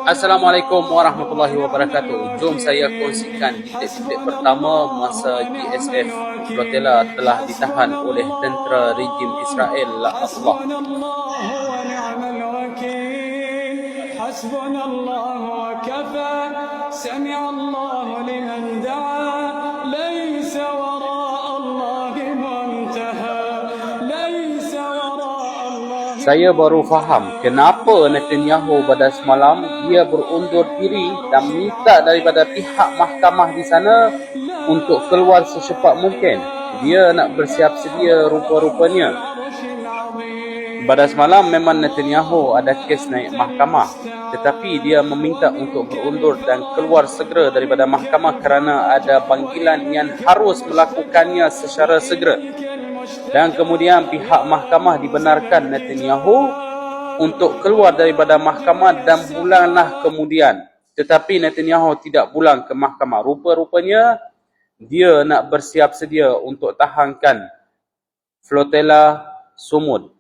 Assalamualaikum warahmatullahi wabarakatuh. Jom saya kongsikan titik-titik pertama masa GSF Flotilla telah ditahan oleh tentera rejim Israel la Allah. Saya baru faham kenapa Netanyahu pada semalam dia berundur diri dan minta daripada pihak mahkamah di sana untuk keluar secepat mungkin. Dia nak bersiap sedia rupa-rupanya. Pada semalam memang Netanyahu ada kes naik mahkamah, tetapi dia meminta untuk berundur dan keluar segera daripada mahkamah kerana ada panggilan yang harus melakukannya secara segera. Dan kemudian pihak mahkamah dibenarkan Netanyahu untuk keluar daripada mahkamah dan pulanglah kemudian. Tetapi Netanyahu tidak pulang ke mahkamah. Rupa-rupanya dia nak bersiap sedia untuk tahankan Flotilla Sumud.